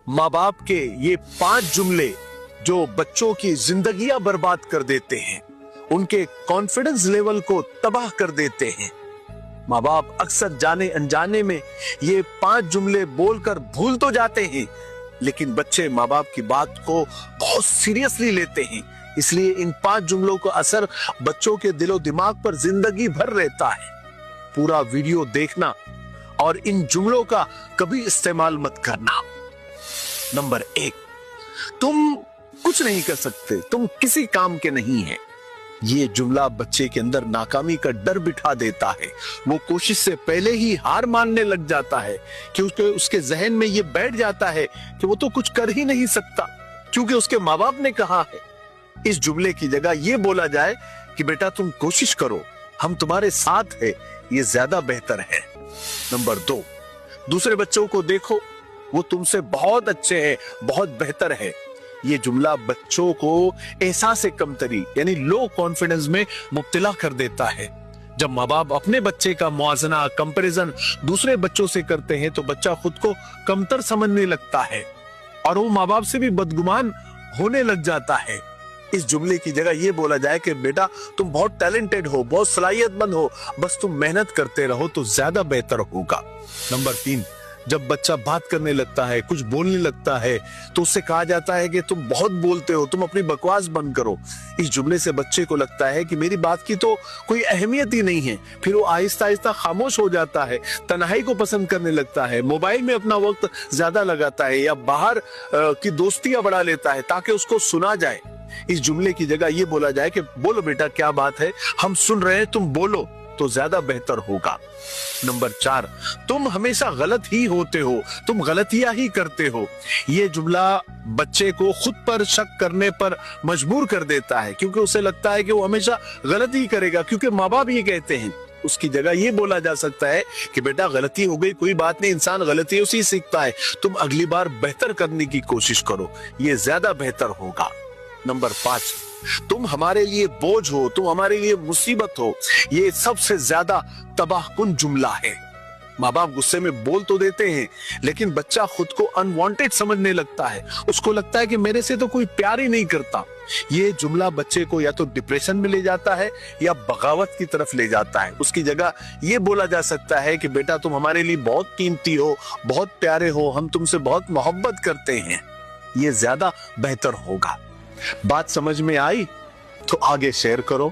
माँ बाप के ये 5 जुमले जो बच्चों की जिंदगियां बर्बाद कर देते हैं, उनके कॉन्फिडेंस लेवल को तबाह कर देते हैं। माँ बाप अक्सर जाने अनजाने में ये 5 जुमले बोलकर भूल तो जाते हैं, लेकिन बच्चे माँ बाप की बात को बहुत सीरियसली लेते हैं। इसलिए इन 5 जुमलों का असर बच्चों के दिलो दिमाग पर जिंदगी भर रहता है। पूरा वीडियो देखना और इन जुमलों का कभी इस्तेमाल मत करना। नंबर 1, तुम कुछ नहीं कर सकते, तुम किसी काम के नहीं है। ये जुमला बच्चे के अंदर नाकामी का डर बिठा देता है। वो कोशिश से पहले ही हार मानने लग जाता है, क्योंकि उसके जहन में ये बैठ जाता है कि वो तो कुछ कर ही नहीं सकता, क्योंकि उसके माँ बाप ने कहा है। इस जुमले की जगह ये बोला जाए कि बेटा तुम कोशिश करो, हम तुम्हारे साथ है, ये ज्यादा बेहतर है। नंबर 2, दूसरे बच्चों को देखो, वो तुमसे बहुत अच्छे हैं, बहुत बेहतर है। ये जुमला बच्चों को एहसास कमतरी यानी लो कॉन्फिडेंस में मुब्तला कर देता है। जब माँ बाप अपने बच्चे का मुआजना, कंपैरिजन दूसरे बच्चों से करते हैं तो बच्चा खुद को कमतर समझने लगता है और वो माँ बाप से भी बदगुमान होने लग जाता है। इस जुमले की जगह ये बोला जाए कि बेटा तुम बहुत टैलेंटेड हो, बहुत सलाहियतमंद हो, बस तुम मेहनत करते रहो तो ज्यादा बेहतर होगा। नंबर 3, जब बच्चा बात करने लगता है, कुछ बोलने लगता है, तो उससे कहा जाता है कि तुम बहुत बोलते हो, तुम अपनी बकवास बंद करो। इस जुमले से बच्चे को लगता है कि मेरी बात की तो कोई अहमियत ही नहीं है। फिर वो आहिस्ता आहिस्ता खामोश हो जाता है, तन्हाई को पसंद करने लगता है, मोबाइल में अपना वक्त ज्यादा लगाता है या बाहर की दोस्तियां बढ़ा लेता है ताकि उसको सुना जाए। इस जुमले की जगह ये बोला जाए कि बोलो बेटा क्या बात है, हम सुन रहे हैं, तुम बोलो तो ज्यादा बेहतर होगा। नंबर 4, तुम हमेशा गलत ही होते हो, तुम गलतियां ही करते हो। ये जुमला बच्चे को खुद पर शक करने पर मजबूर कर देता है, क्योंकि उसे लगता है कि वो हमेशा गलत ही करेगा, क्योंकि माँ बाप ये कहते हैं। उसकी जगह ये बोला जा सकता है कि बेटा गलती हो गई, कोई बात नहीं, इंसान गलतियों से ही सीखता है, तुम अगली बार बेहतर करने की कोशिश करो, ये ज्यादा बेहतर होगा। नंबर 5, तुम हमारे लिए बोझ हो, तुम हमारे लिए मुसीबत हो। ये सबसे ज्यादा तबाहकुन जुमला है। माँ बाप गुस्से में बोल तो देते हैं, लेकिन बच्चा खुद को अनवांटेड समझने लगता है। उसको लगता है कि मेरे से तो कोई प्यार ही नहीं करता। ये जुमला बच्चे को या तो डिप्रेशन में ले जाता है या बगावत की तरफ ले जाता है। उसकी जगह ये बोला जा सकता है कि बेटा तुम हमारे लिए बहुत कीमती हो, बहुत प्यारे हो, हम तुमसे बहुत मोहब्बत करते हैं। ये ज्यादा बेहतर होगा। बात समझ में आई तो आगे शेयर करो।